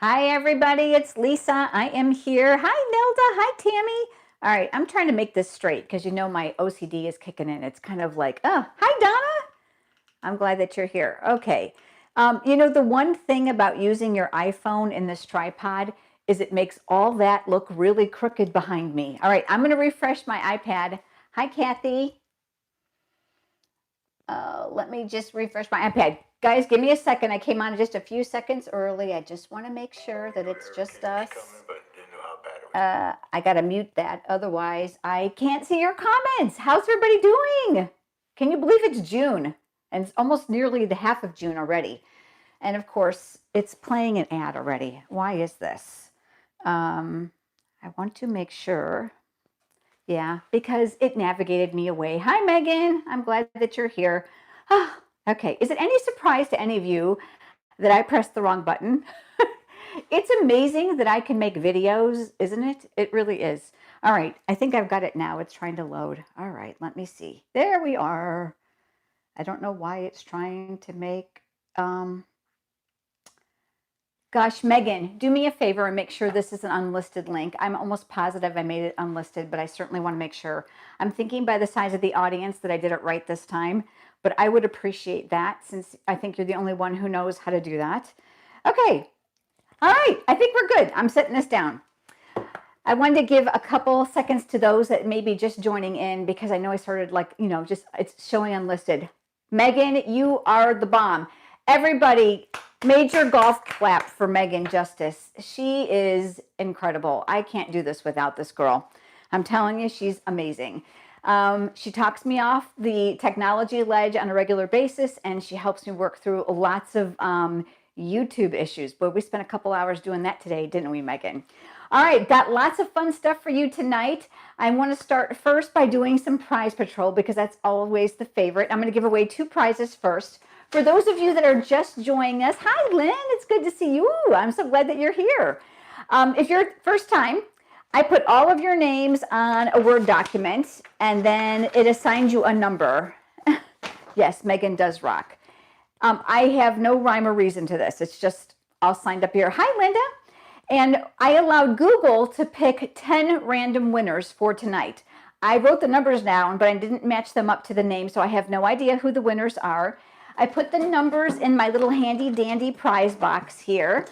Hi, everybody. It's Lisa. I am here. Hi, Nelda. Hi, Tammy. All right, I'm trying to make this straight because you know my OCD is kicking in. It's kind of like, oh, hi, Donna. I'm glad that you're here. Okay. The one thing about using your iPhone in this tripod is it makes all that look really crooked behind me. All right, I'm going to refresh my iPad. Hi, Kathy. Let me just refresh my iPad. Guys, give me a second. I came on just a few seconds early. I just want to make sure that it's just us. I got to mute that. Otherwise, I can't see your comments. How's everybody doing? Can you believe it's June? And it's almost nearly the half of June already. And of course, it's playing an ad already. Why is this? I want to make sure. Yeah, because it navigated me away. Hi, Megan. I'm glad that you're here. Okay, is it any surprise to any of you that I pressed the wrong button? It's amazing that I can make videos, isn't it? It really is. All right, I think I've got it now. It's trying to load. All right, let me see. There we are. I don't know why it's trying to make... Gosh, Megan, do me a favor and make sure this is an unlisted link. I'm almost positive I made it unlisted, but I certainly want to make sure. I'm thinking by the size of the audience that I did it right this time, but I would appreciate that since I think you're the only one who knows how to do that. Okay. All right. I think we're good. I'm setting this down. I wanted to give a couple seconds to those that may be just joining in because I know I started it's showing unlisted. Megan, you are the bomb. Everybody, major golf clap for Megan Justice. She is incredible. I can't do this without this girl. I'm telling you, she's amazing. She talks me off the technology ledge on a regular basis, and she helps me work through lots of YouTube issues. But we spent a couple hours doing that today, didn't we, Megan? All right, got lots of fun stuff for you tonight. I want to start first by doing some prize patrol because that's always the favorite. I'm going to give away 2 prizes first. For those of you that are just joining us, hi, Lynn. It's good to see you. I'm so glad that you're here. If you're first time, I put all of your names on a Word document, and then it assigns you a number. Yes, Megan does rock. I have no rhyme or reason to this. It's just all signed up here. Hi, Linda. And I allowed Google to pick 10 random winners for tonight. I wrote the numbers down, but I didn't match them up to the name, so I have no idea who the winners are. I put the numbers in my little handy dandy prize box here.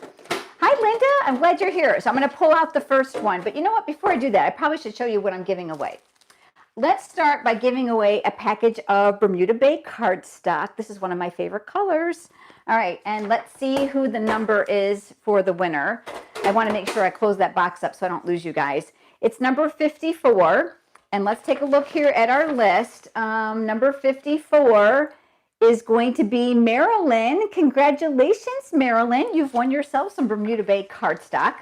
Hi, Linda. I'm glad you're here. So I'm going to pull out the first one. But you know what? Before I do that, I probably should show you what I'm giving away. Let's start by giving away a package of Bermuda Bay cardstock. This is one of my favorite colors. All right, and let's see who the number is for the winner. I want to make sure I close that box up so I don't lose you guys. It's number 54, and let's take a look here at our list. Number 54 is going to be Marilyn. Congratulations, Marilyn. You've won yourself some Bermuda Bay cardstock.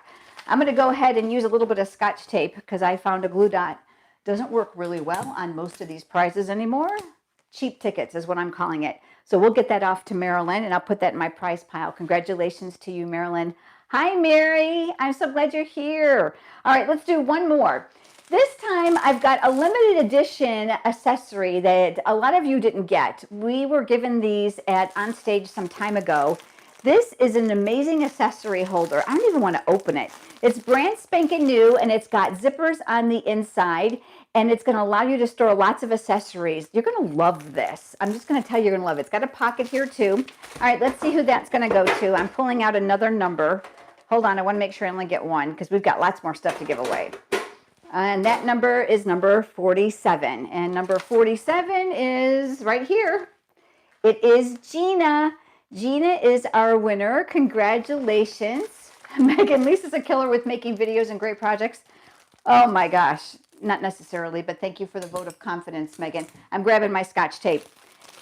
I'm going to go ahead and use a little bit of Scotch tape because I found a glue dot doesn't work really well on most of these prizes anymore. Cheap tickets is what I'm calling it. So we'll get that off to Marilyn, and I'll put that in my prize pile. Congratulations to you, Marilyn. Hi, Mary. I'm so glad you're here. All right, let's do one more. This time I've got a limited edition accessory that a lot of you didn't get. We were given these at Onstage some time ago. This is an amazing accessory holder. I don't even want to open it. It's brand spanking new, and it's got zippers on the inside, and it's going to allow you to store lots of accessories. You're going to love this. I'm just going to tell you, you're going to love it. It's got a pocket here too. All right, let's see who that's going to go to. I'm pulling out another number. Hold on, I want to make sure I only get one because we've got lots more stuff to give away. And that number is number 47. And number 47 is right here. It is Gina. Gina is our winner. Congratulations. Megan, Lisa's a killer with making videos and great projects. Oh my gosh. Not necessarily, but thank you for the vote of confidence, Megan. I'm grabbing my Scotch tape,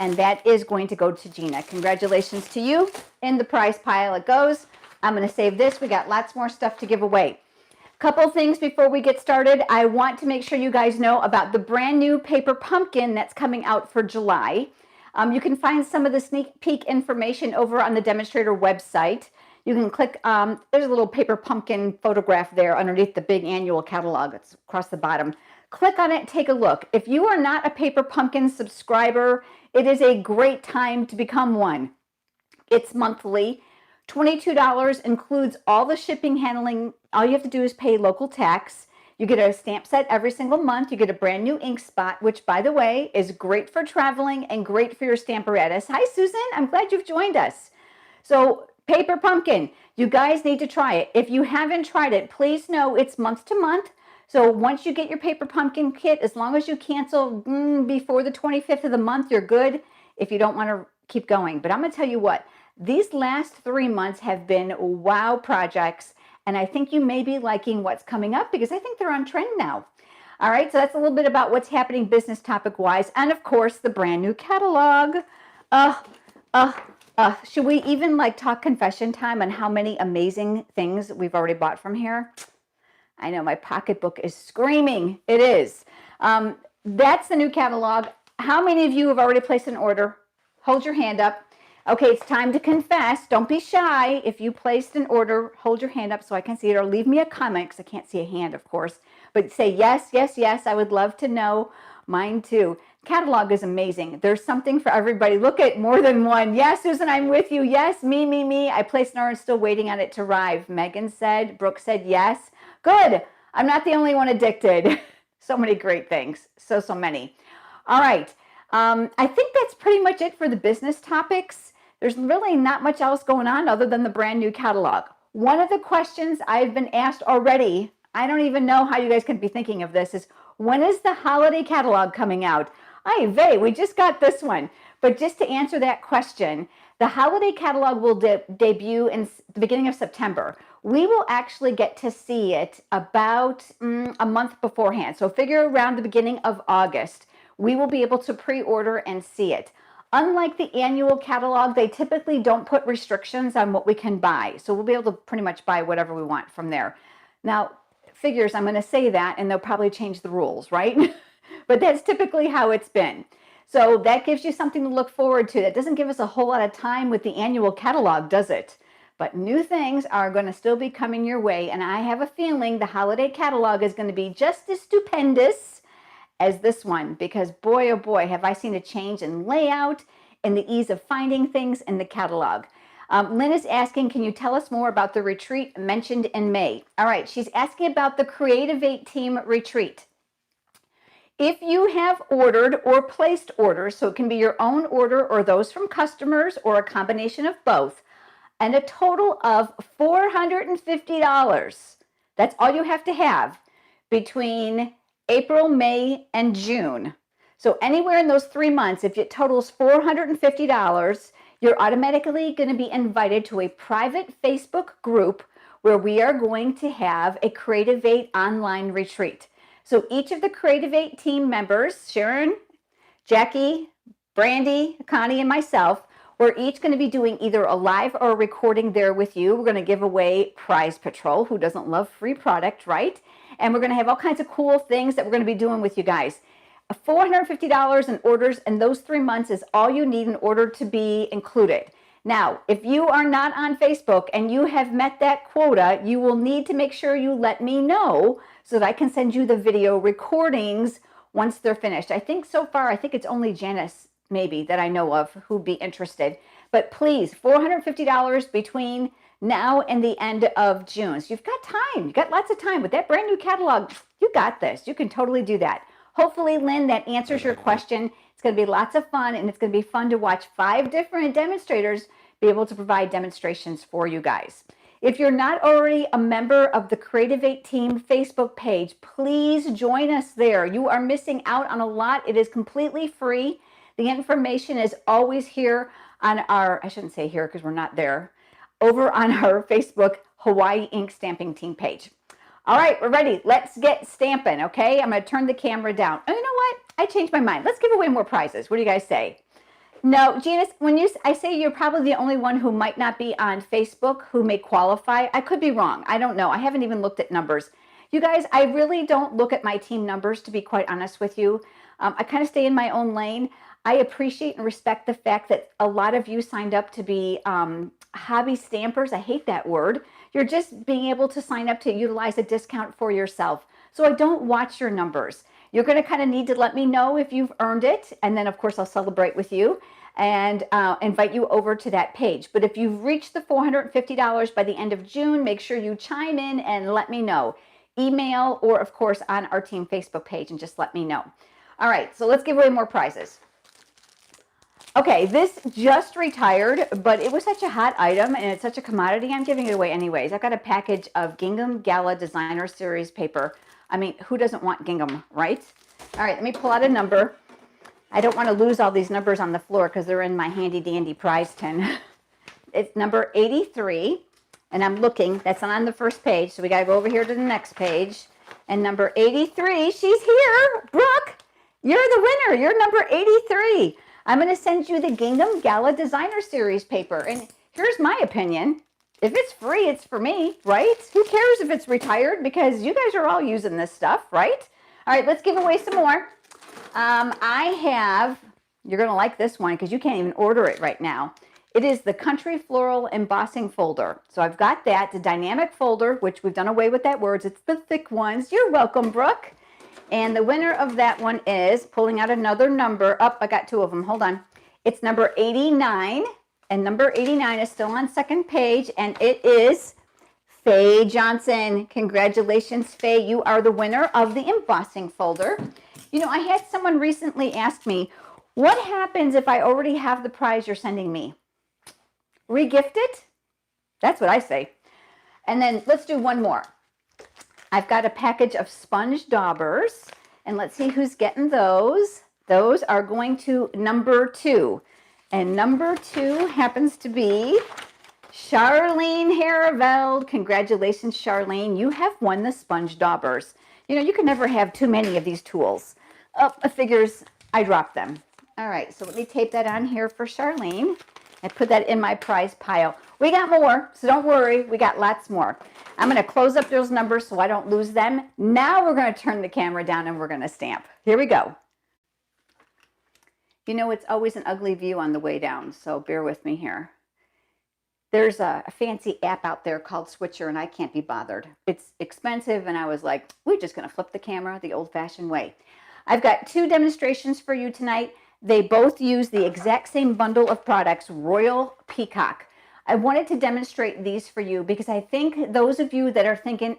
and that is going to go to Gina. Congratulations to you. In the prize pile it goes. I'm going to save this. We got lots more stuff to give away. Couple things before we get started. I want to make sure you guys know about the brand new paper pumpkin that's coming out for July. You can find some of the sneak peek information over on the demonstrator website. You can click, there's a little paper pumpkin photograph there underneath the big annual catalog. It's across the bottom. Click on it, take a look. If you are not a Paper Pumpkin subscriber, it is a great time to become one. It's monthly. $22 includes all the shipping, handling. All you have to do is pay local tax. You get a stamp set every single month. You get a brand new ink spot, which, by the way, is great for traveling and great for your Stamparatus. Hi, Susan. I'm glad you've joined us. So Paper Pumpkin, you guys need to try it. If you haven't tried it, please know it's month to month. So once you get your Paper Pumpkin kit, as long as you cancel before the 25th of the month, you're good if you don't want to keep going. But I'm going to tell you what, these last 3 months have been wow projects. And I think you may be liking what's coming up because I think they're on trend now. All right, so that's a little bit about what's happening business topic wise. And of course, the brand new catalog. Should we even like talk confession time on how many amazing things we've already bought from here? I know my pocketbook is screaming. It is. That's the new catalog. How many of you have already placed an order? Hold your hand up. Okay, it's time to confess. Don't be shy. If you placed an order, hold your hand up so I can see it, or leave me a comment because I can't see a hand, of course. But say yes, yes, yes. I would love to know. Mine too. Catalog is amazing. There's something for everybody. Look at more than one. Yes, Susan, I'm with you. Yes, me. I placed an order and still waiting on it to arrive. Megan said, Brooke said yes. Good. I'm not the only one addicted. So many great things. So many. All right. I think that's pretty much it for the business topics. There's really not much else going on other than the brand new catalog. One of the questions I've been asked already, I don't even know how you guys could be thinking of this, is when is the holiday catalog coming out? Ay vey, we just got this one. But just to answer that question, the holiday catalog will debut in the beginning of September. We will actually get to see it about a month beforehand. So figure around the beginning of August, we will be able to pre-order and see it. Unlike the annual catalog, they typically don't put restrictions on what we can buy. So we'll be able to pretty much buy whatever we want from there. Now, figures, I'm going to say that, and they'll probably change the rules, right? But that's typically how it's been. So that gives you something to look forward to. That doesn't give us a whole lot of time with the annual catalog, does it? But new things are going to still be coming your way. And I have a feeling the holiday catalog is going to be just as stupendous as this one, because boy, oh boy, have I seen a change in layout and the ease of finding things in the catalog. Lynn is asking, can you tell us more about the retreat mentioned in May? All right, she's asking about the Creative 8 Team retreat. If you have ordered or placed orders, so it can be your own order or those from customers or a combination of both, and a total of $450, that's all you have to have between April, May, and June. So anywhere in those 3 months, if it totals $450, you're automatically going to be invited to a private Facebook group where we are going to have a Creative 8 online retreat. So each of the Creative 8 team members, Sharon, Jackie, Brandy, Connie, and myself, we're each going to be doing either a live or a recording there with you. We're going to give away Prize Patrol. Who doesn't love free product, right? And we're going to have all kinds of cool things that we're going to be doing with you guys. $450 in orders in those 3 months is all you need in order to be included. Now, if you are not on Facebook and you have met that quota, you will need to make sure you let me know so that I can send you the video recordings once they're finished. I think so far, I think it's only Janice maybe that I know of who'd be interested. But please, $450 between now and the end of June. So you've got time. You've got lots of time. With that brand new catalog, you got this. You can totally do that. Hopefully, Lynn, that answers your question. It's going to be lots of fun, and it's going to be fun to watch 5 different demonstrators be able to provide demonstrations for you guys. If you're not already a member of the Creative 8 Team Facebook page, please join us there. You are missing out on a lot. It is completely free. The information is always here on our, I shouldn't say here because we're not there, over on our Facebook Hawaii Ink Stamping Team page. All right, we're ready. Let's get stamping, okay? I'm going to turn the camera down. Oh, you know what? I changed my mind. Let's give away more prizes. What do you guys say? No, Janice, I say you're probably the only one who might not be on Facebook who may qualify. I could be wrong. I don't know. I haven't even looked at numbers. You guys, I really don't look at my team numbers, to be quite honest with you. I kind of stay in my own lane. I appreciate and respect the fact that a lot of you signed up to be hobby stampers. I hate that word. You're just being able to sign up to utilize a discount for yourself. So I don't watch your numbers. You're going to kind of need to let me know if you've earned it. And then, of course, I'll celebrate with you. and invite you over to that page. But if you've reached the $450 by the end of June, make sure you chime in and let me know. Email or, of course, on our team Facebook page, and just let me know. All right, so let's give away more prizes. Okay, this just retired, but it was such a hot item and it's such a commodity, I'm giving it away anyways. I've got a package of Gingham Gala Designer Series paper. I mean, who doesn't want gingham, right? All right, let me pull out a number. I don't want to lose all these numbers on the floor because they're in my handy dandy prize tin. It's number 83, and I'm looking. That's not on the first page, so we got to go over here to the next page. And number 83, she's here. Brooke, you're the winner. You're number 83. I'm going to send you the Gingham Gala Designer Series paper. And here's my opinion. If it's free, it's for me, right? Who cares if it's retired? Because you guys are all using this stuff, right? All right, let's give away some more. I have, you're going to like this one because you can't even order it right now. It is the Country Floral Embossing Folder. So I've got that, the dynamic folder, which we've done away with that words. It's the thick ones. You're welcome, Brooke. And the winner of that one is, pulling out another number. Oh, I got two of them. Hold on. It's number 89. And number 89 is still on second page. And it is Faye Johnson. Congratulations, Faye. You are the winner of the embossing folder. You know, I had someone recently ask me, what happens if I already have the prize you're sending me? Regift it? That's what I say. And then let's do one more. I've got a package of sponge daubers, and let's see who's getting those. Those are going to number 2. And number 2 happens to be Charlene Haraveld. Congratulations, Charlene. You have won the sponge daubers. You know, you can never have too many of these tools. Oh, it figures I dropped them. All right, so let me tape that on here for Charlene. I put that in my prize pile. We got more, so don't worry. We got lots more. I'm going to close up those numbers so I don't lose them. Now we're going to turn the camera down and we're going to stamp. Here we go. You know, it's always an ugly view on the way down, so bear with me here. There's a fancy app out there called Switcher, and I can't be bothered. It's expensive, and I was like, we're just going to flip the camera the old-fashioned way. I've got 2 demonstrations for you tonight. They both use the exact same bundle of products, Royal Peacock. I wanted to demonstrate these for you because I think those of you that are thinking,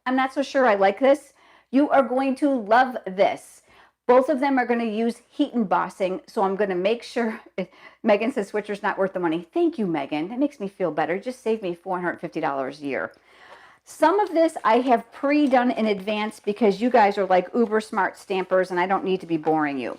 I'm not so sure I like this, you are going to love this. Both of them are going to use heat embossing, so I'm going to make sure. Megan says Switcher's not worth the money. Thank you, Megan. That makes me feel better. Just saved me $450 a year. Some of this I have pre-done in advance because you guys are like uber smart stampers and I don't need to be boring you.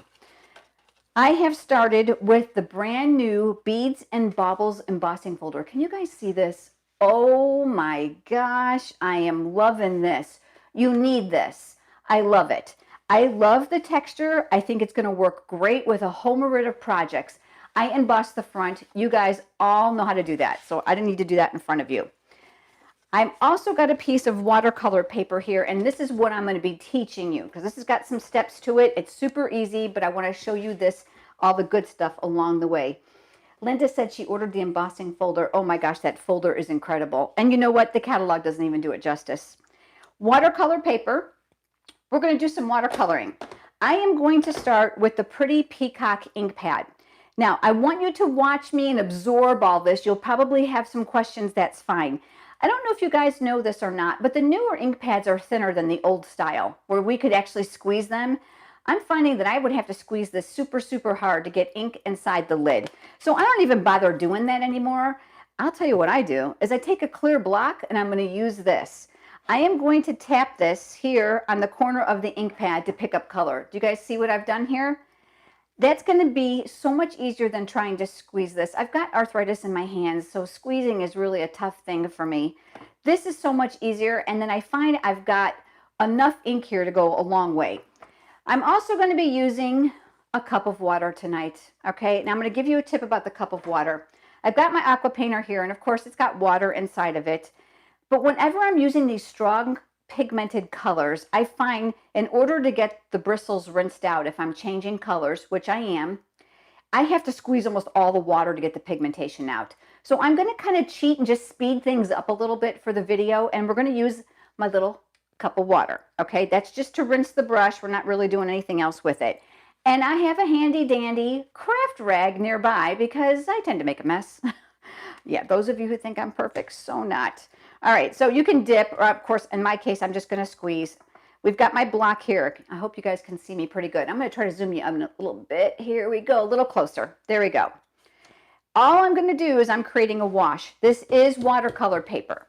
I have started with the brand new Beads and Baubles embossing folder. Can you guys see this? Oh my gosh, I am loving this. You need this. I love it. I love the texture. I think it's going to work great with a whole myriad of projects. I emboss the front. You guys all know how to do that, so I didn't need to do that in front of you. I've also got a piece of watercolor paper here, and this is what I'm going to be teaching you because this has got some steps to it. It's super easy, but I want to show you this, all the good stuff along the way. Linda said she ordered the embossing folder. Oh my gosh, that folder is incredible. And you know what? The catalog doesn't even do it justice. Watercolor paper. We're going to do some watercoloring. I am going to start with the Pretty Peacock ink pad. Now, I want you to watch me and absorb all this. You'll probably have some questions. That's fine. I don't know if you guys know this or not, but the newer ink pads are thinner than the old style, where we could actually squeeze them. I'm finding that I would have to squeeze this super hard to get ink inside the lid. So I don't even bother doing that anymore. I'll tell you what I do is I take a clear block and I'm going to use this. I am going to tap this here on the corner of the ink pad to pick up color. Do you guys see what I've done here? That's going to be so much easier than trying to squeeze this. I've got arthritis in my hands, so squeezing is really a tough thing for me. This is so much easier, and then I find I've got enough ink here to go a long way. I'm also going to be using a cup of water tonight, okay? Now I'm going to give you a tip about the cup of water. I've got my aqua painter here, and of course it's got water inside of it. But whenever I'm using these strong pigmented colors, I find in order to get the bristles rinsed out, if I'm changing colors, which I am, I have to squeeze almost all the water to get the pigmentation out. So I'm going to kind of cheat and just speed things up a little bit for the video, and we're going to use my little cup of water. Okay, that's just to rinse the brush. We're not really doing anything else with it. And I have a handy dandy craft rag nearby because I tend to make a mess. Yeah, those of you who think I'm perfect, so not. All right, so you can dip, or of course, in my case, I'm just going to squeeze. We've got my block here. I hope you guys can see me pretty good. I'm going to try to zoom you in a little bit. Here we go, a little closer. There we go. All I'm going to do is I'm creating a wash. This is watercolor paper.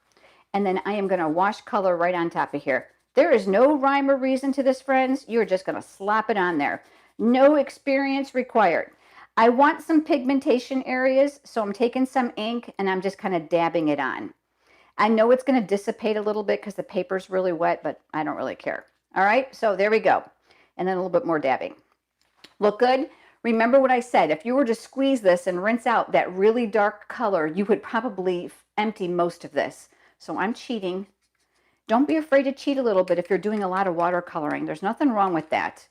And then I am going to wash color right on top of here. There is no rhyme or reason to this, friends. You're just going to slap it on there. No experience required. I want some pigmentation areas, so I'm taking some ink and I'm just kind of dabbing it on. I know it's going to dissipate a little bit because the paper's really wet, but I don't really care. All right, so there we go. And then a little bit more dabbing. Look good? Remember what I said. If you were to squeeze this and rinse out that really dark color, you would probably empty most of this. So I'm cheating. Don't be afraid to cheat a little bit if you're doing a lot of watercoloring. There's nothing wrong with that.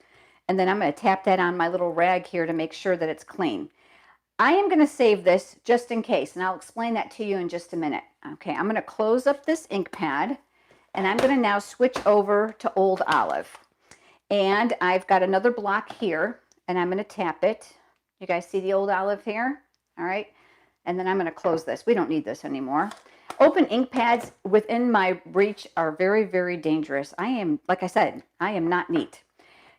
And then I'm going to tap that on my little rag here to make sure that it's clean. I am going to save this just in case, and I'll explain that to you in just a minute. Okay, I'm going to close up this ink pad, and I'm going to now switch over to Old Olive. And I've got another block here, and I'm going to tap it. You guys see the Old Olive here? All right. And then I'm going to close this. We don't need this anymore. Open ink pads within my reach are very, very dangerous. Like I said, I am not neat.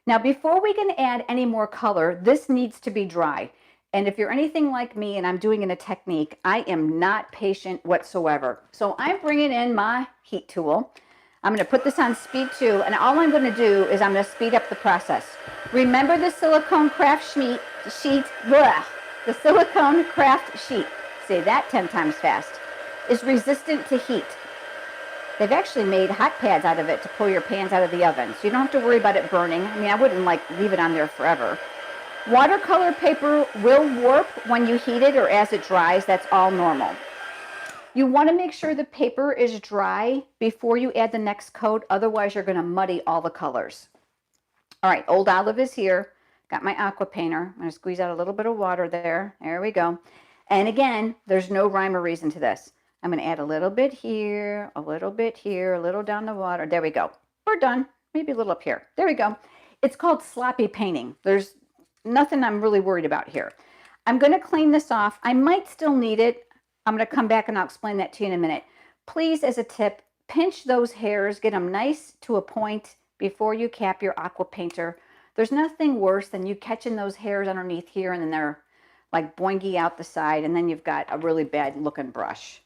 Now, before we can add any more color, this needs to be dry. And if you're anything like me and I'm doing in a technique, I am not patient whatsoever. So I'm bringing in my heat tool. I'm going to put this on speed 2, and all I'm going to do is I'm going to speed up the process. Remember the silicone craft sheet, the silicone craft sheet, say that 10 times fast, is resistant to heat. They've actually made hot pads out of it to pull your pans out of the oven, so you don't have to worry about it burning. I mean, I wouldn't leave it on there forever. Watercolor paper will warp when you heat it or as it dries. That's all normal. You want to make sure the paper is dry before you add the next coat, otherwise you're going to muddy all the colors. All right, Old Olive is here. Got my aqua painter. I'm going to squeeze out a little bit of water there. There we go. And again, there's no rhyme or reason to this. I'm going to add a little bit here, a little bit here, a little down the water. There we go. We're done. Maybe a little up here. There we go. It's called sloppy painting. There's nothing I'm really worried about here. I'm going to clean this off. I might still need it. I'm going to come back and I'll explain that to you in a minute. Please, as a tip, pinch those hairs, get them nice to a point before you cap your aqua painter. There's nothing worse than you catching those hairs underneath here and then they're like boingy out the side, and then you've got a really bad looking brush.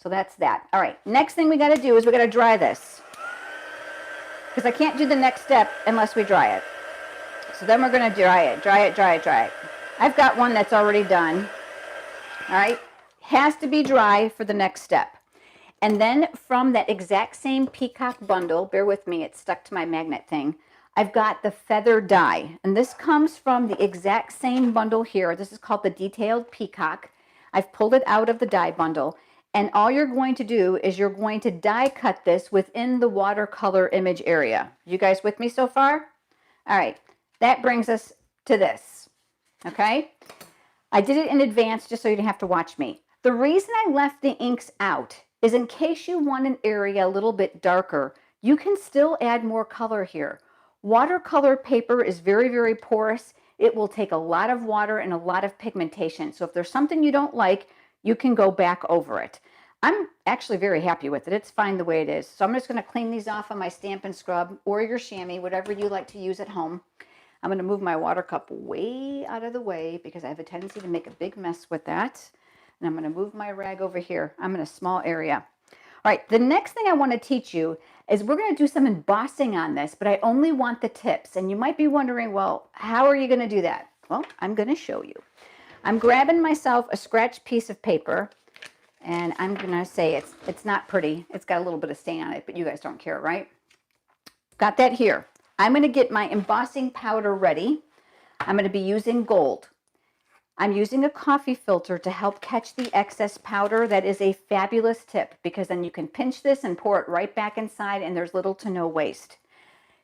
So that's that. All right, next thing we got to do is we got to dry this, because I can't do the next step unless we dry it. So then we're going to dry it. I've got one that's already done. All right, has to be dry for the next step. And then from that exact same Peacock bundle, bear with me, it's stuck to my magnet thing, I've got the feather dye. And this comes from the exact same bundle here. This is called the Detailed Peacock. I've pulled it out of the dye bundle. And all you're going to do is you're going to die cut this within the watercolor image area. You guys with me so far? All right, that brings us to this, okay? I did it in advance just so you didn't have to watch me. The reason I left the inks out is in case you want an area a little bit darker, you can still add more color here. Watercolor paper is very, very porous. It will take a lot of water and a lot of pigmentation. So if there's something you don't like, you can go back over it. I'm actually very happy with it. It's fine the way it is. So I'm just going to clean these off on my Stampin' Scrub or your chamois, whatever you like to use at home. I'm going to move my water cup way out of the way because I have a tendency to make a big mess with that. And I'm going to move my rag over here. I'm in a small area. All right, the next thing I want to teach you is we're going to do some embossing on this, but I only want the tips. And you might be wondering, well, how are you going to do that? Well, I'm going to show you. I'm grabbing myself a scratch piece of paper, and I'm going to say it's not pretty. It's got a little bit of stain on it, but you guys don't care, right? Got that here. I'm going to get my embossing powder ready. I'm going to be using gold. I'm using a coffee filter to help catch the excess powder. That is a fabulous tip because then you can pinch this and pour it right back inside and there's little to no waste.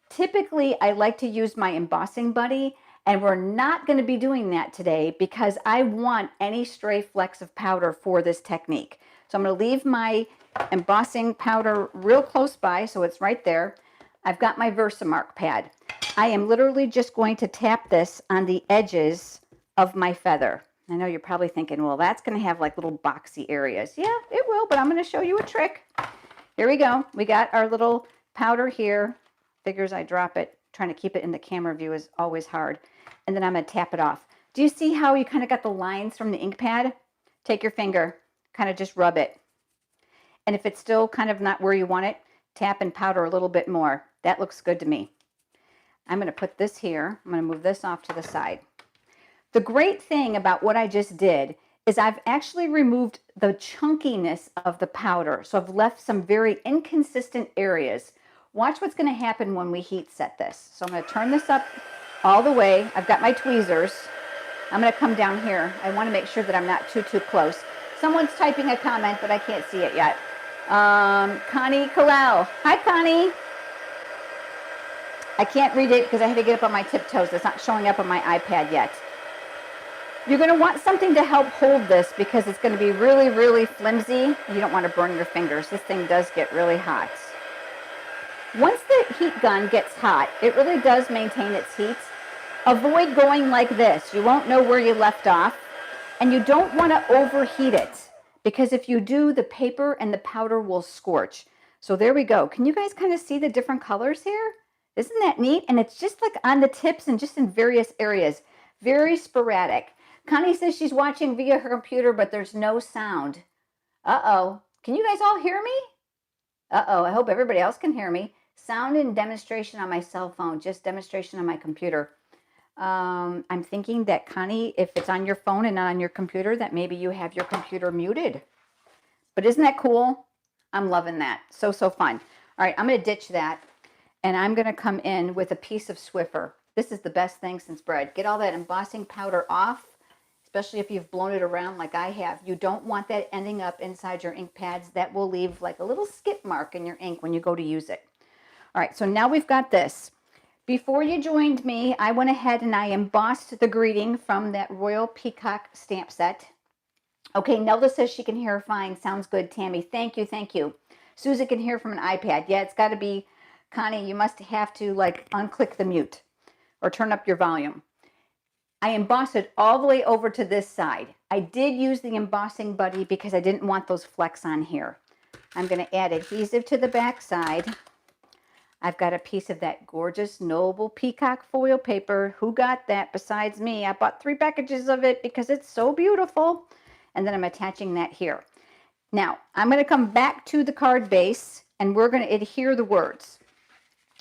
Typically, I like to use my embossing buddy, and we're not going to be doing that today because I want any stray flecks of powder for this technique. So I'm going to leave my embossing powder real close by so it's right there. I've got my Versamark pad. I am literally just going to tap this on the edges of my feather. I know you're probably thinking, well, that's going to have like little boxy areas. Yeah, it will, but I'm going to show you a trick. Here we go. We got our little powder here. Figures I drop it. Trying to keep it in the camera view is always hard. And then I'm going to tap it off. Do you see how you kind of got the lines from the ink pad? Take your finger, kind of just rub it. And if it's still kind of not where you want it, tap and powder a little bit more. That looks good to me. I'm going to put this here. I'm going to move this off to the side. The great thing about what I just did is I've actually removed the chunkiness of the powder. So I've left some very inconsistent areas. Watch what's going to happen when we heat set this. So I'm going to turn this up all the way. I've got my tweezers. I'm going to come down here. I want to make sure that I'm not too close. Someone's typing a comment, but I can't see it yet. Connie Kalal. Hi, Connie. I can't read it because I had to get up on my tiptoes. It's not showing up on my iPad yet. You're going to want something to help hold this because it's going to be really, really flimsy. You don't want to burn your fingers. This thing does get really hot. Once the heat gun gets hot, it really does maintain its heat. Avoid going like this. You won't know where you left off. And you don't want to overheat it because if you do, the paper and the powder will scorch. So there we go. Can you guys kind of see the different colors here? Isn't that neat? And it's just like on the tips and just in various areas. Very sporadic. Connie says she's watching via her computer, but there's no sound. Uh-oh. Can you guys all hear me? Uh-oh. I hope everybody else can hear me. Sound and demonstration on my cell phone, just demonstration on my computer. I'm thinking that, Connie, if it's on your phone and not on your computer, that maybe you have your computer muted. But isn't that cool? I'm loving that. So fun. All right, I'm going to ditch that, and I'm going to come in with a piece of Swiffer. This is the best thing since bread. Get all that embossing powder off, especially if you've blown it around like I have. You don't want that ending up inside your ink pads. That will leave like a little skip mark in your ink when you go to use it. All right, so now we've got this. Before you joined me, I went ahead and I embossed the greeting from that Royal Peacock stamp set. Okay, Nelda says she can hear fine. Sounds good, Tammy. Thank you, thank you. Susan can hear from an iPad. Yeah, it's got to be, Connie, you must have to like unclick the mute or turn up your volume. I embossed it all the way over to this side. I did use the embossing buddy because I didn't want those flecks on here. I'm going to add adhesive to the back side. I've got a piece of that gorgeous Noble Peacock foil paper. Who got that besides me? I bought 3 packages of it because it's so beautiful. And then I'm attaching that here. Now, I'm going to come back to the card base and we're going to adhere the words.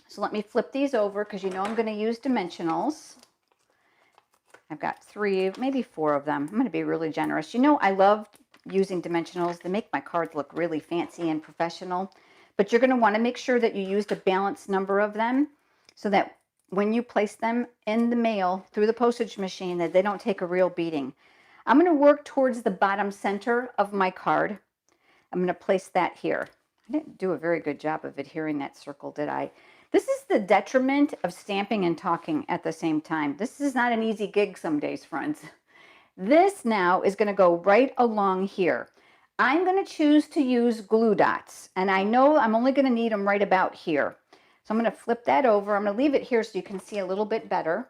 So let me flip these over because you know I'm going to use dimensionals. I've got 3, maybe 4 of them. I'm going to be really generous. You know, I love using dimensionals. They make my cards look really fancy and professional. But you're going to want to make sure that you used a balanced number of them so that when you place them in the mail through the postage machine, that they don't take a real beating. I'm going to work towards the bottom center of my card. I'm going to place that here. I didn't do a very good job of adhering that circle, did I? This is the detriment of stamping and talking at the same time. This is not an easy gig some days, friends. This now is going to go right along here. I'm going to choose to use glue dots, and I know I'm only going to need them right about here. So I'm going to flip that over. I'm going to leave it here so you can see a little bit better.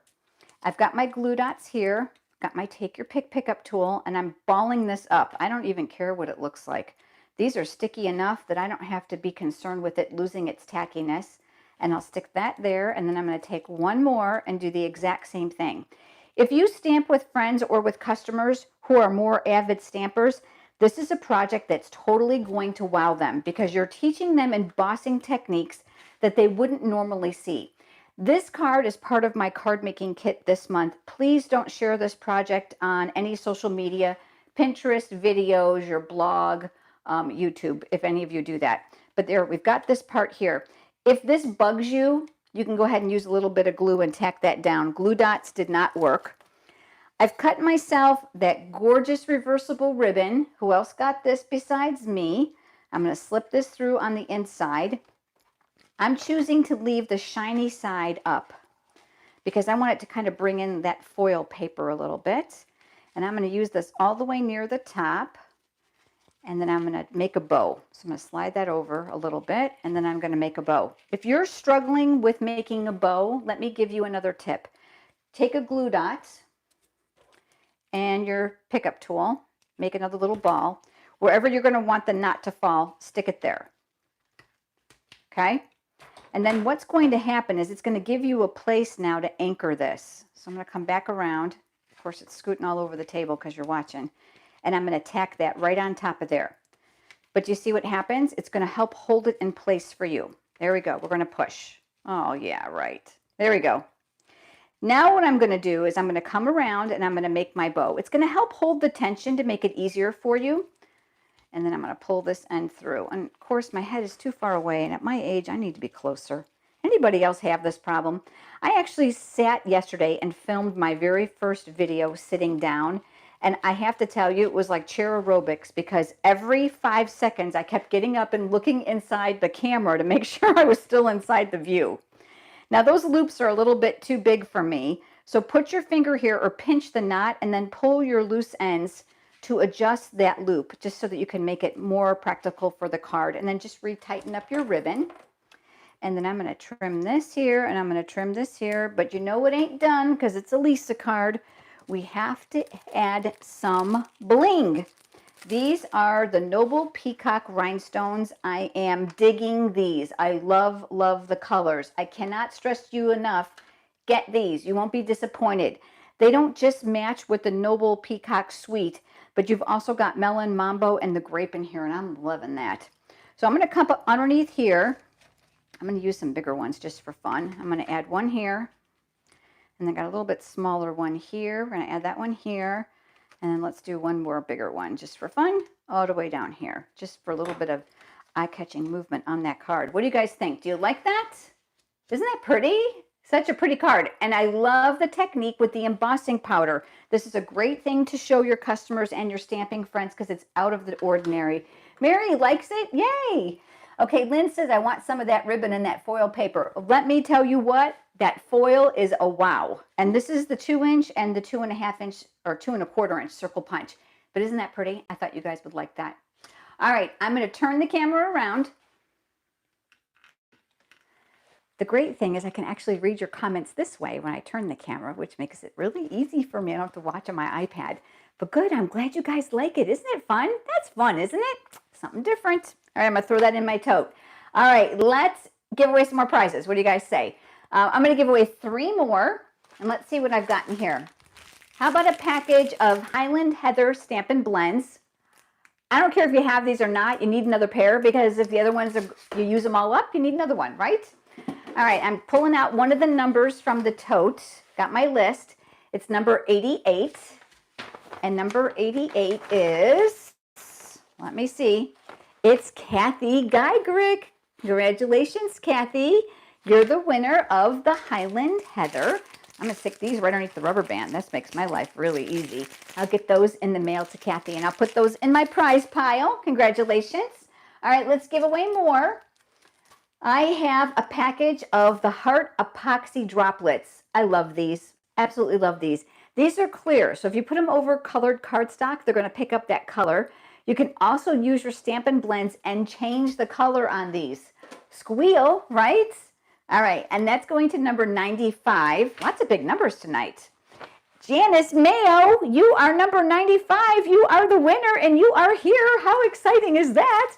I've got my glue dots here, got my take your pick pickup tool, and I'm balling this up. I don't even care what it looks like. These are sticky enough that I don't have to be concerned with it losing its tackiness. And I'll stick that there, and then I'm going to take one more and do the exact same thing. If you stamp with friends or with customers who are more avid stampers, this is a project that's totally going to wow them because you're teaching them embossing techniques that they wouldn't normally see. This card is part of my card making kit this month. Please don't share this project on any social media, Pinterest, videos, your blog, YouTube, if any of you do that. But there, we've got this part here. If this bugs you, you can go ahead and use a little bit of glue and tack that down. Glue dots did not work. I've cut myself that gorgeous reversible ribbon. Who else got this besides me? I'm going to slip this through on the inside. I'm choosing to leave the shiny side up because I want it to kind of bring in that foil paper a little bit. And I'm going to use this all the way near the top. And then I'm going to make a bow. So I'm going to slide that over a little bit, and then I'm going to make a bow. If you're struggling with making a bow, let me give you another tip. Take a glue dot and your pickup tool, make another little ball. Wherever you're going to want the knot to fall, stick it there. Okay? And then what's going to happen is it's going to give you a place now to anchor this. So I'm going to come back around. Of course, it's scooting all over the table because you're watching. And I'm going to tack that right on top of there. But you see what happens? It's going to help hold it in place for you. There we go. We're going to push. Oh, yeah, right. There we go. Now what I'm going to do is I'm going to come around and I'm going to make my bow. It's going to help hold the tension to make it easier for you. And then I'm going to pull this end through. And of course, my head is too far away. And at my age, I need to be closer. Anybody else have this problem? I actually sat yesterday and filmed my very first video sitting down. And I have to tell you, it was like chair aerobics because every 5 seconds I kept getting up and looking inside the camera to make sure I was still inside the view. Now those loops are a little bit too big for me. So put your finger here or pinch the knot and then pull your loose ends to adjust that loop just so that you can make it more practical for the card. And then just retighten up your ribbon. And then I'm going to trim this here and I'm going to trim this here. But you know it ain't done because it's a Lisa card. We have to add some bling. These are the Noble Peacock Rhinestones. I am digging these. I love, love the colors. I cannot stress you enough. Get these. You won't be disappointed. They don't just match with the Noble Peacock Suite, but you've also got Melon, Mambo, and the Grape in here, and I'm loving that. So I'm going to come up underneath here. I'm going to use some bigger ones just for fun. I'm going to add one here. And I got a little bit smaller one here. We're going to add that one here. And then let's do one more bigger one just for fun all the way down here. Just for a little bit of eye-catching movement on that card. What do you guys think? Do you like that? Isn't that pretty? Such a pretty card. And I love the technique with the embossing powder. This is a great thing to show your customers and your stamping friends because it's out of the ordinary. Mary likes it? Yay! Okay, Lynn says, I want some of that ribbon and that foil paper. Let me tell you what. That foil is a wow. And this is the 2-inch and the 2.5 inch or 2 1/4 inch circle punch. But isn't that pretty? I thought you guys would like that. All right, I'm going to turn the camera around. The great thing is I can actually read your comments this way when I turn the camera, which makes it really easy for me. I don't have to watch on my iPad. But good, I'm glad you guys like it. Isn't it fun? That's fun, isn't it? Something different. All right, I'm going to throw that in my tote. All right, let's give away some more prizes. What do you guys say? I'm going to give away 3 more, and let's see what I've gotten here. How about a package of Highland Heather Stampin' Blends? I don't care if you have these or not. You need another pair because if the other ones, you use them all up, you need another one, right? All right, I'm pulling out one of the numbers from the tote. Got my list. It's number 88, and number 88 is, let me see, it's Kathy Geigerick. Congratulations, Kathy. You're the winner of the Highland Heather. I'm going to stick these right underneath the rubber band. This makes my life really easy. I'll get those in the mail to Kathy, and I'll put those in my prize pile. Congratulations. All right, let's give away more. I have a package of the Heart Epoxy Droplets. I love these. Absolutely love these. These are clear, so if you put them over colored cardstock, they're going to pick up that color. You can also use your Stampin' Blends and change the color on these. Squeal, right? All right, and that's going to number 95. Lots of big numbers tonight. Janice Mayo, you are number 95. You are the winner, and you are here. How exciting is that?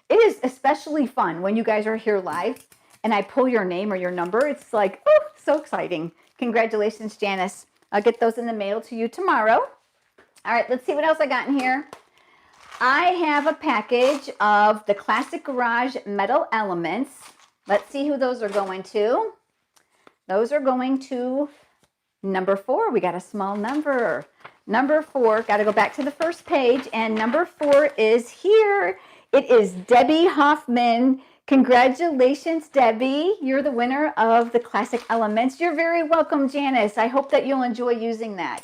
It is especially fun when you guys are here live, and I pull your name or your number. It's like, oh, so exciting. Congratulations, Janice. I'll get those in the mail to you tomorrow. All right, let's see what else I got in here. I have a package of the Classic Garage Metal Elements. Let's see who those are going to. Those are going to number 4. We got a small number. Number 4, got to go back to the first page, and number 4 is here. It is Debbie Hoffman. Congratulations, Debbie. You're the winner of the Classic Elements. You're very welcome, Janice. I hope that you'll enjoy using that.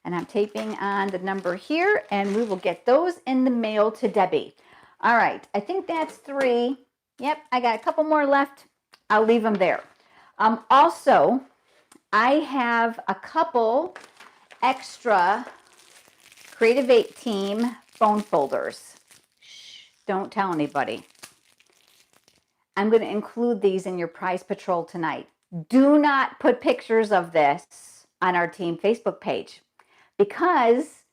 And I'm taping on the number here, and we will get those in the mail to Debbie. All right, I think that's 3. Yep, I got a couple more left. I'll leave them there. Also, I have a couple extra Creative 8 Team phone folders. don't tell anybody. I'm going to include these in your prize patrol tonight. Do not put pictures of this on our team Facebook page because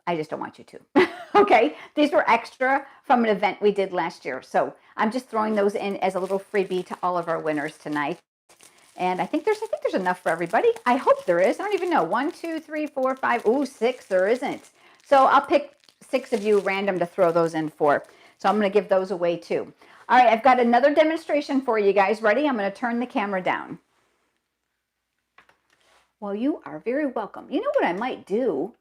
I just don't want you to. Okay, these were extra from an event we did last year. So I'm just throwing those in as a little freebie to all of our winners tonight. And I think there's enough for everybody. I hope there is. I don't even know. 1, 2, 3, 4, 5. Ooh, 6. There isn't. So I'll pick 6 of you random to throw those in for. So I'm going to give those away too. All right, I've got another demonstration for you guys. Ready? I'm going to turn the camera down. Well, you are very welcome. You know what I might do?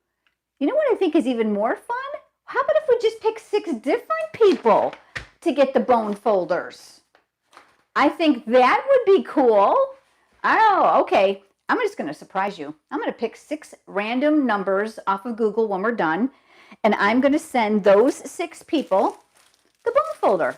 You know what I think is even more fun? How about if we just pick 6 different people to get the bone folders? I think that would be cool. Oh, okay. I'm just going to surprise you. I'm going to pick 6 random numbers off of Google when we're done, and I'm going to send those 6 people the bone folder.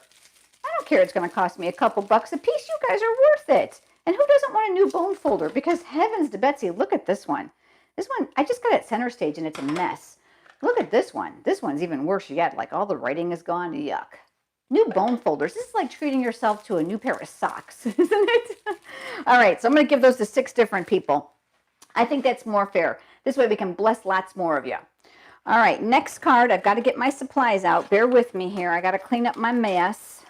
I don't care. It's going to cost me a couple bucks a piece. You guys are worth it. And who doesn't want a new bone folder? Because heavens to Betsy, look at this one. This one, I just got it center stage and it's a mess. Look at this one. This one's even worse yet. Like all the writing is gone. Yuck. New bone folders. This is like treating yourself to a new pair of socks, isn't it? All right, so I'm going to give those to 6 different people. I think that's more fair. This way we can bless lots more of you. All right, next card. I've got to get my supplies out. Bear with me here. I got to clean up my mess.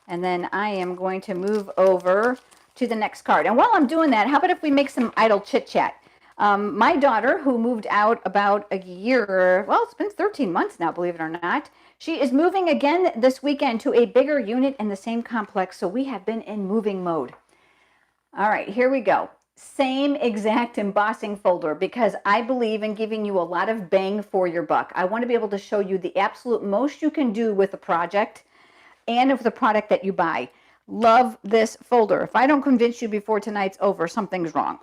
And then I am going to move over to the next card. And while I'm doing that, how about if we make some idle chit-chat? My daughter, who moved out about a year, well, it's been 13 months now, believe it or not. She is moving again this weekend to a bigger unit in the same complex, so we have been in moving mode. All right, here we go. Same exact embossing folder because I believe in giving you a lot of bang for your buck. I want to be able to show you the absolute most you can do with a project and of the product that you buy. Love this folder. If I don't convince you before tonight's over, something's wrong.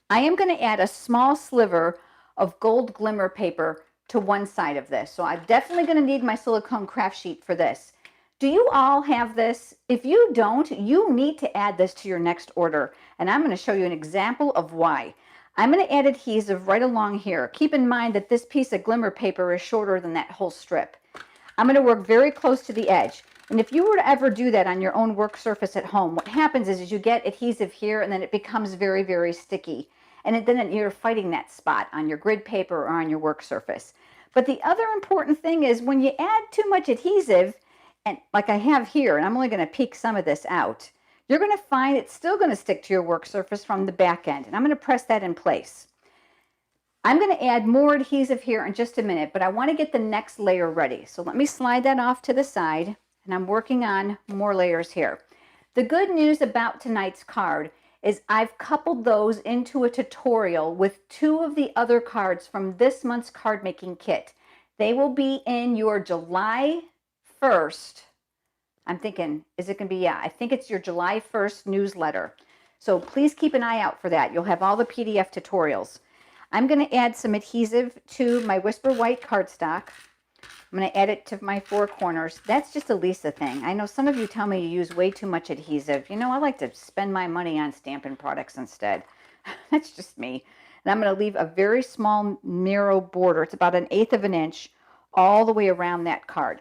I am going to add a small sliver of gold glimmer paper to one side of this. So I'm definitely going to need my silicone craft sheet for this. Do you all have this? If you don't, you need to add this to your next order. And I'm going to show you an example of why. I'm going to add adhesive right along here. Keep in mind that this piece of glimmer paper is shorter than that whole strip. I'm going to work very close to the edge. And if you were to ever do that on your own work surface at home, what happens is you get adhesive here and then it becomes very, very sticky. And then you're fighting that spot on your grid paper or on your work surface. But the other important thing is when you add too much adhesive, and like I have here, and I'm only going to peek some of this out, you're going to find it's still going to stick to your work surface from the back end. And I'm going to press that in place. I'm going to add more adhesive here in just a minute, but I want to get the next layer ready. So let me slide that off to the side, and I'm working on more layers here. The good news about tonight's card is I've coupled those into a tutorial with 2 of the other cards from this month's card making kit. They will be in your July 1st. I'm thinking, is it going to be, yeah, I think it's your July 1st newsletter. So please keep an eye out for that. You'll have all the PDF tutorials. I'm going to add some adhesive to my Whisper White cardstock. I'm going to add it to my 4 corners. That's just a Lisa thing. I know some of you tell me you use way too much adhesive. You know, I like to spend my money on Stampin' products instead. That's just me. And I'm going to leave a very small narrow border. It's about 1/8 of an inch all the way around that card.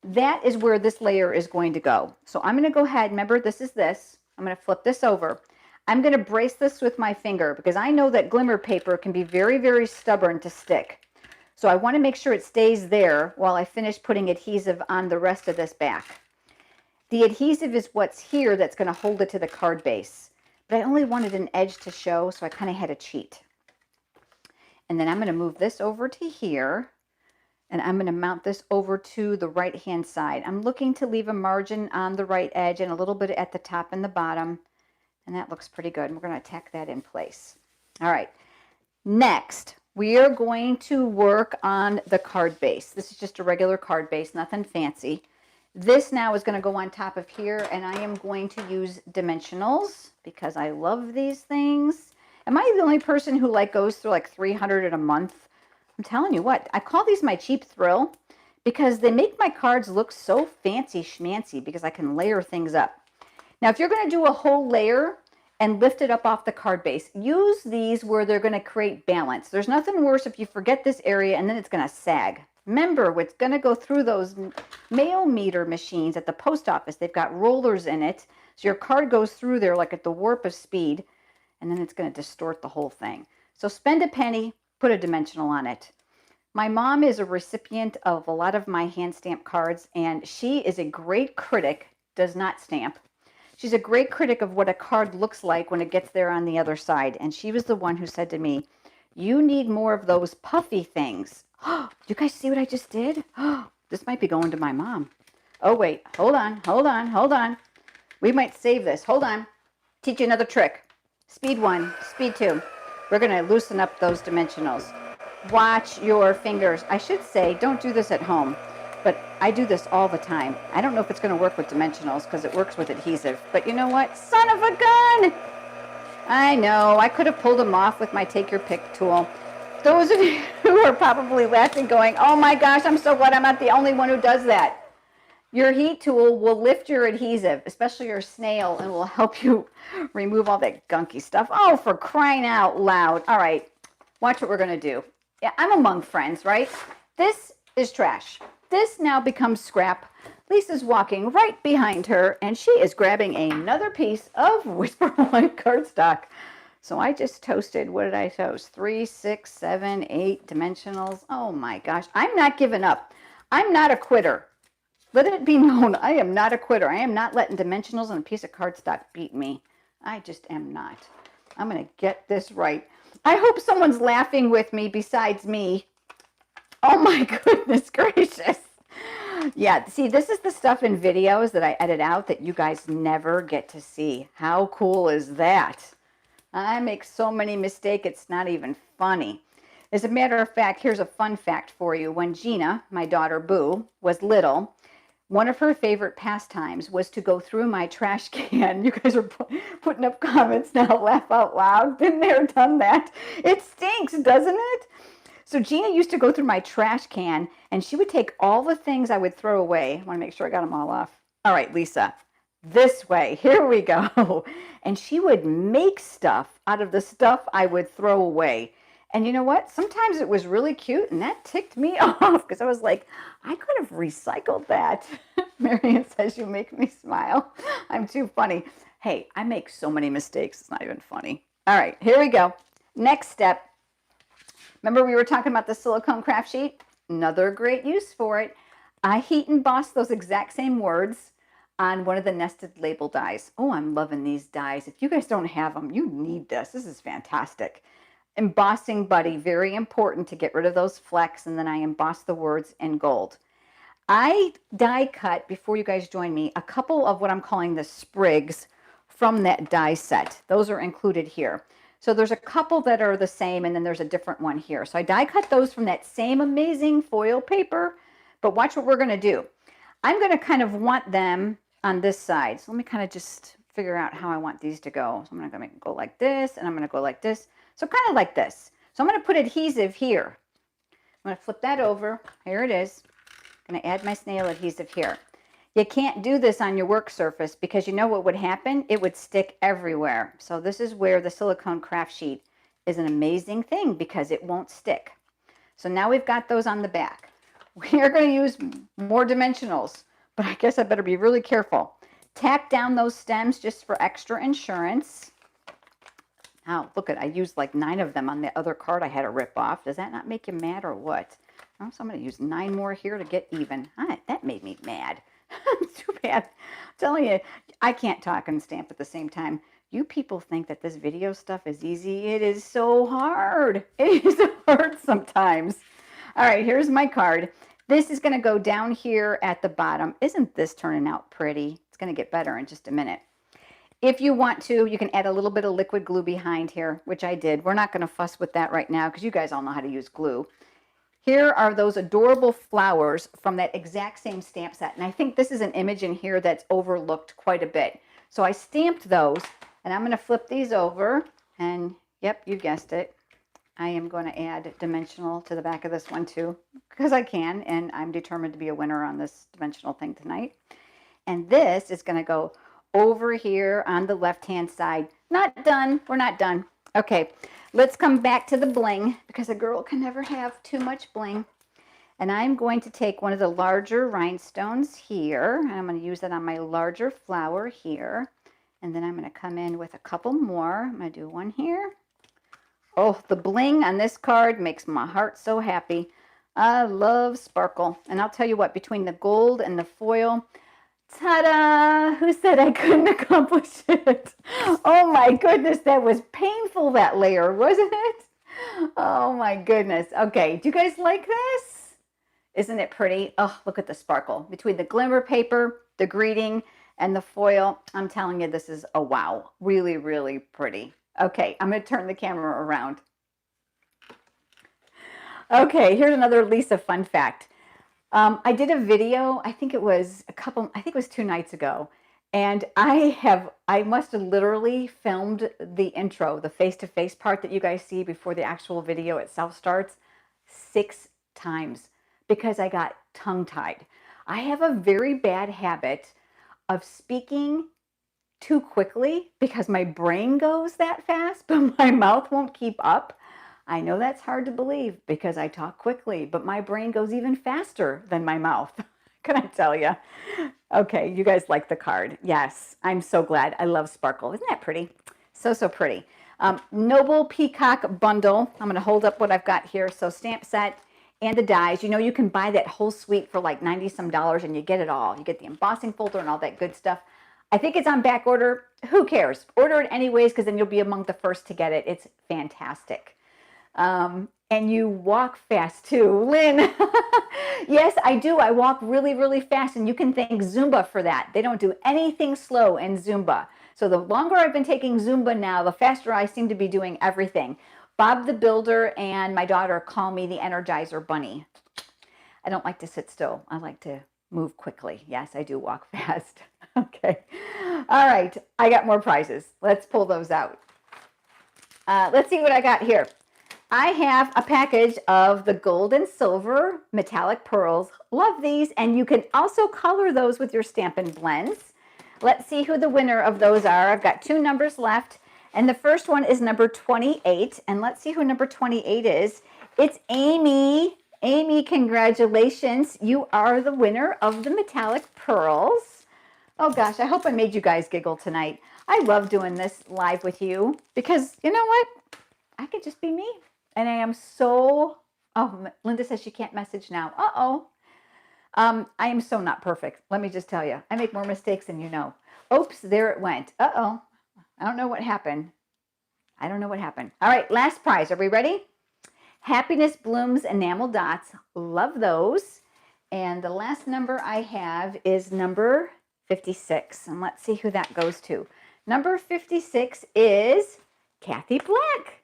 That is where this layer is going to go. So I'm going to go ahead. Remember, this is this. I'm going to flip this over. I'm going to brace this with my finger because I know that glimmer paper can be very, very stubborn to stick. So I want to make sure it stays there while I finish putting adhesive on the rest of this back. The adhesive is what's here that's going to hold it to the card base. But I only wanted an edge to show, so I kind of had to cheat. And then I'm going to move this over to here. And I'm going to mount this over to the right-hand side. I'm looking to leave a margin on the right edge and a little bit at the top and the bottom. And that looks pretty good. And we're going to tack that in place. All right. Next, we are going to work on the card base. This is just a regular card base, nothing fancy. This now is going to go on top of here, and I am going to use dimensionals because I love these things. Am I the only person who goes through 300 in a month? I'm telling you what, I call these my cheap thrill because they make my cards look so fancy schmancy because I can layer things up. Now, if you're going to do a whole layer and lift it up off the card base, use these where they're going to create balance. There's nothing worse if you forget this area and then it's going to sag. Remember, it's going to go through those mail meter machines at the post office. They've got rollers in it. So your card goes through there like at the warp of speed, and then it's going to distort the whole thing. So spend a penny, put a dimensional on it. My mom is a recipient of a lot of my hand stamp cards, and she is a great critic, does not stamp. She's a great critic of what a card looks like when it gets there on the other side. And she was the one who said to me, you need more of those puffy things. Oh, you guys see what I just did? Oh, this might be going to my mom. Oh, wait, hold on, hold on, hold on. We might save this. Hold on. Teach you another trick. Speed 1, speed 2. We're going to loosen up those dimensionals. Watch your fingers. I should say, don't do this at home, but I do this all the time. I don't know if it's going to work with dimensionals because it works with adhesive, but you know what? Son of a gun! I know, I could have pulled them off with my take your pick tool. Those of you who are probably laughing going, oh my gosh, I'm so glad I'm not the only one who does that. Your heat tool will lift your adhesive, especially your snail, and will help you remove all that gunky stuff. Oh, for crying out loud. All right, watch what we're going to do. Yeah, I'm among friends, right? This is trash. This now becomes scrap. Lisa's walking right behind her, and she is grabbing another piece of Whisper White cardstock. So I just toasted, what did I toast? 3, 6, 7, 8 dimensionals. Oh my gosh, I'm not giving up. I'm not a quitter. Let it be known, I am not a quitter. I am not letting dimensionals on a piece of cardstock beat me. I just am not. I'm going to get this right. I hope someone's laughing with me besides me. Oh my goodness gracious. Yeah, see, this is the stuff in videos that I edit out that you guys never get to see. How cool is that? I make so many mistakes, it's not even funny. As a matter of fact, here's a fun fact for you. When Gina, my daughter Boo, was little, one of her favorite pastimes was to go through my trash can. You guys are putting up comments now, laugh out loud. Been there, done that. It stinks, doesn't it? So Gina used to go through my trash can, and she would take all the things I would throw away. I want to make sure I got them all off. All right, Lisa, this way. Here we go. And she would make stuff out of the stuff I would throw away. And you know what? Sometimes it was really cute, and that ticked me off because I was like, I could have recycled that. Marion says, you make me smile. I'm too funny. Hey, I make so many mistakes. It's not even funny. All right, here we go. Next step. Remember we were talking about the silicone craft sheet? Another great use for it. I heat emboss those exact same words on one of the nested label dies. Oh, I'm loving these dies. If you guys don't have them, you need this. This is fantastic. Embossing Buddy, very important to get rid of those flecks, and then I emboss the words in gold. I die cut, before you guys join me, a couple of what I'm calling the sprigs from that die set. Those are included here. So there's a couple that are the same, and then there's a different one here. So I die cut those from that same amazing foil paper, but watch what we're going to do. I'm going to kind of want them on this side. So let me kind of just figure out how I want these to go. So I'm going to make it go like this, and I'm going to go like this. So kind of like this. So I'm going to put adhesive here. I'm going to flip that over. Here it is. I'm going to add my snail adhesive here. You can't do this on your work surface because you know what would happen? It would stick everywhere. So this is where the silicone craft sheet is an amazing thing because it won't stick. So now we've got those on the back. We are going to use more dimensionals, but I guess I better be really careful. Tack down those stems just for extra insurance. Now, look at, I used like 9 of them on the other card I had to rip off. Does that not make you mad or what? Oh, so I'm going to use 9 more here to get even. That made me mad. Too bad. I'm telling you, I can't talk and stamp at the same time. You people think that this video stuff is easy. It is so hard. It is hard sometimes. All right, here's my card. This is going to go down here at the bottom. Isn't this turning out pretty? It's going to get better in just a minute. If you want to, you can add a little bit of liquid glue behind here, which I did. We're not going to fuss with that right now because you guys all know how to use glue. Here are those adorable flowers from that exact same stamp set. And I think this is an image in here that's overlooked quite a bit. So I stamped those, and I'm going to flip these over. And yep, you guessed it. I am going to add dimensional to the back of this one too, because I can, and I'm determined to be a winner on this dimensional thing tonight. And this is going to go over here on the left-hand side. Not done. We're not done. Okay, let's come back to the bling because a girl can never have too much bling. And I'm going to take one of the larger rhinestones here, and I'm going to use that on my larger flower here. And then I'm going to come in with a couple more. I'm going to do one here. Oh, the bling on this card makes my heart so happy. I love sparkle. And I'll tell you what, between the gold and the foil, ta-da! Who said I couldn't accomplish it? Oh my goodness, that was painful, that layer, wasn't it? Oh my goodness. Okay, do you guys like this? Isn't it pretty? Oh, look at the sparkle. Between the glimmer paper, the greeting, and the foil, I'm telling you, this is a wow. Really, really pretty. Okay, I'm going to turn the camera around. Okay, here's another Lisa fun fact. I did a video, I think it was 2 nights ago, and I must have literally filmed the intro, the face-to-face part that you guys see before the actual video itself starts, 6 times because I got tongue-tied. I have a very bad habit of speaking too quickly because my brain goes that fast, but my mouth won't keep up. I know that's hard to believe because I talk quickly, but my brain goes even faster than my mouth. Can I tell you? Okay, you guys like the card. Yes, I'm so glad. I love sparkle. Isn't that pretty? So, so pretty. Noble Peacock Bundle. I'm going to hold up what I've got here. So stamp set and the dies. You know, you can buy that whole suite for like 90 some dollars and you get it all. You get the embossing folder and all that good stuff. I think it's on back order. Who cares? Order it anyways because then you'll be among the first to get it. It's fantastic. And you walk fast too, Lynn. Yes, I do. I walk really, really fast, and you can thank Zumba for that. They don't do anything slow in Zumba. So the longer I've been taking Zumba now, the faster I seem to be doing everything. Bob the Builder and my daughter call me the Energizer Bunny. I don't like to sit still. I like to move quickly. Yes, I do walk fast. Okay. All right. I got more prizes. Let's pull those out. Let's see what I got here. I have a package of the gold and silver metallic pearls. Love these. And you can also color those with your Stampin' Blends. Let's see who the winner of those are. I've got 2 numbers left. And the first one is number 28. And let's see who number 28 is. It's Amy. Amy, congratulations. You are the winner of the metallic pearls. Oh gosh, I hope I made you guys giggle tonight. I love doing this live with you because you know what? I could just be me. And I am so, oh, Linda says she can't message now. Uh-oh. I am so not perfect. Let me just tell you. I make more mistakes than you know. Oops, there it went. Uh-oh. I don't know what happened. I don't know what happened. All right, last prize. Are we ready? Happiness Blooms Enamel Dots. Love those. And the last number I have is number 56. And let's see who that goes to. Number 56 is Kathy Black.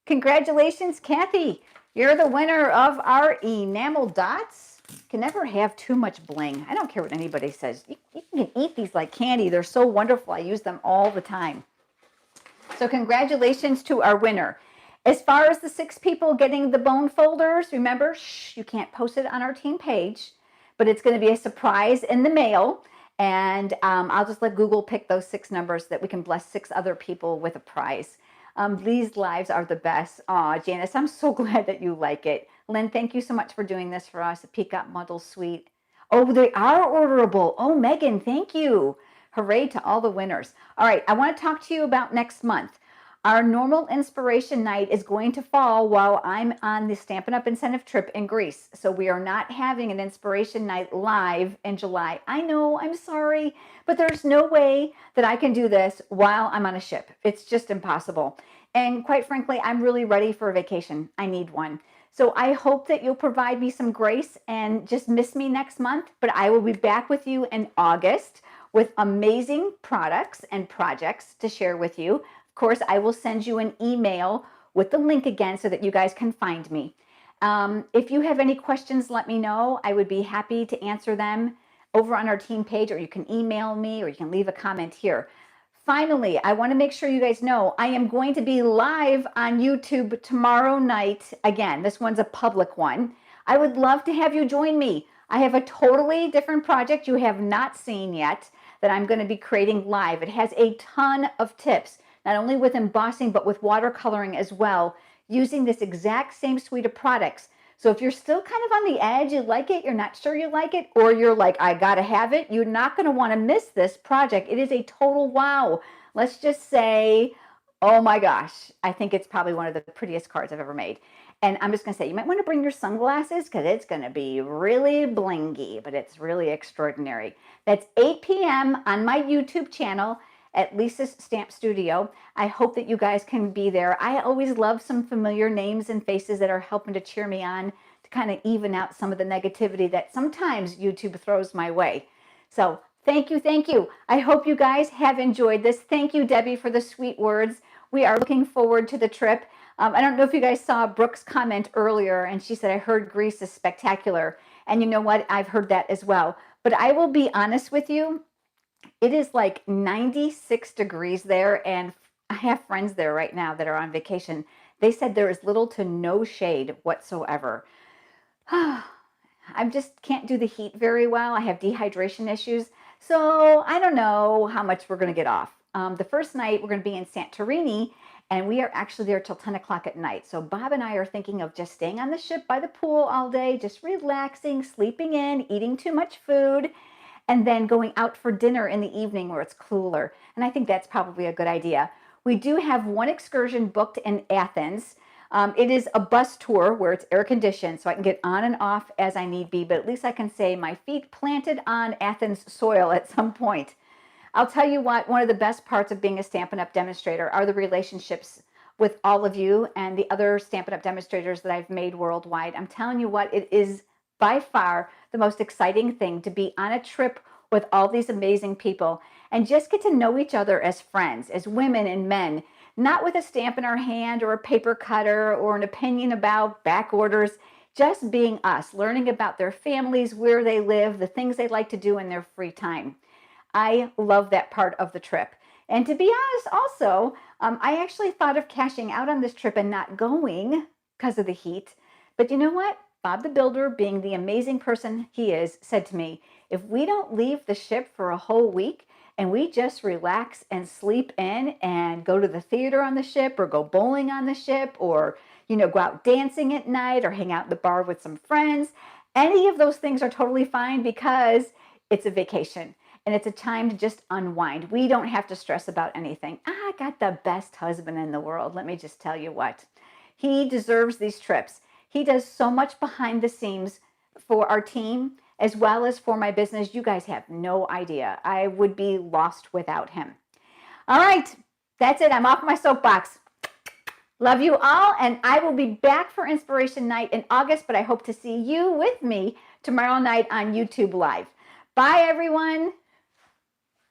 Congratulations, Kathy. You're the winner of our enamel dots. Can never have too much bling. I don't care what anybody says. You can eat these like candy. They're so wonderful. I use them all the time. So congratulations to our winner. As far as the 6 people getting the bone folders, remember, shh, you can't post it on our team page, but it's going to be a surprise in the mail. And I'll just let Google pick those 6 numbers that we can bless 6 other people with a prize. These lives are the best. Aw, Janice, I'm so glad that you like it. Lynn, thank you so much for doing this for us. The Peacock Bundle Suite. Oh, they are orderable. Oh, Megan, thank you. Hooray to all the winners. All right, I want to talk to you about next month. Our normal inspiration night is going to fall while I'm on the Stampin' Up! Incentive trip in Greece. So we are not having an inspiration night live in July. I know, I'm sorry, but there's no way that I can do this while I'm on a ship. It's just impossible. And quite frankly, I'm really ready for a vacation. I need one. So I hope that you'll provide me some grace and just miss me next month, but I will be back with you in August with amazing products and projects to share with you. Of course, I will send you an email with the link again so that you guys can find me. If you have any questions, let me know. I would be happy to answer them over on our team page, or you can email me, or you can leave a comment here. Finally, I want to make sure you guys know I am going to be live on YouTube tomorrow night. Again, this one's a public one. I would love to have you join me. I have a totally different project you have not seen yet that I'm going to be creating live. It has a ton of tips, not only with embossing, but with watercoloring as well, using this exact same suite of products. So if you're still kind of on the edge, you like it, you're not sure you like it, or you're like, I gotta have it, you're not gonna wanna miss this project. It is a total wow. Let's just say, oh my gosh, I think it's probably one of the prettiest cards I've ever made. And I'm just gonna say, you might wanna bring your sunglasses because it's gonna be really blingy, but it's really extraordinary. That's 8 p.m. on my YouTube channel at Lisa's Stamp Studio. I hope that you guys can be there. I always love some familiar names and faces that are helping to cheer me on to kind of even out some of the negativity that sometimes YouTube throws my way. So thank you, thank you. I hope you guys have enjoyed this. Thank you, Debbie, for the sweet words. We are looking forward to the trip. I don't know if you guys saw Brooke's comment earlier, and she said, I heard Greece is spectacular. And you know what? I've heard that as well. But I will be honest with you, it is like 96 degrees there, and I have friends there right now that are on vacation. They said there is little to no shade whatsoever. I just can't do the heat very well. I have dehydration issues. So I don't know how much we're going to get off. The first night we're going to be in Santorini, and we are actually there till 10 o'clock at night. So Bob and I are thinking of just staying on the ship by the pool all day, just relaxing, sleeping in, eating too much food, and then going out for dinner in the evening where it's cooler. And I think that's probably a good idea. We do have one excursion booked in Athens. It is a bus tour where it's air conditioned, so I can get on and off as I need be, but at least I can say my feet planted on Athens soil at some point. I'll tell you what, one of the best parts of being a Stampin' Up! Demonstrator are the relationships with all of you and the other Stampin' Up! Demonstrators that I've made worldwide. I'm telling you what, it is by far the most exciting thing to be on a trip with all these amazing people and just get to know each other as friends, as women and men, not with a stamp in our hand or a paper cutter or an opinion about back orders, just being us, learning about their families, where they live, the things they like to do in their free time. I love that part of the trip. And to be honest, also, I actually thought of cashing out on this trip and not going because of the heat. But you know what? Bob the Builder, being the amazing person he is, said to me, if we don't leave the ship for a whole week and we just relax and sleep in and go to the theater on the ship or go bowling on the ship or, go out dancing at night or hang out in the bar with some friends, any of those things are totally fine because it's a vacation and it's a time to just unwind. We don't have to stress about anything. I got the best husband in the world. Let me just tell you what. He deserves these trips. He does so much behind the scenes for our team as well as for my business. You guys have no idea. I would be lost without him. All right, that's it. I'm off my soapbox. Love you all, and I will be back for Inspiration Night in August, but I hope to see you with me tomorrow night on YouTube Live. Bye, everyone.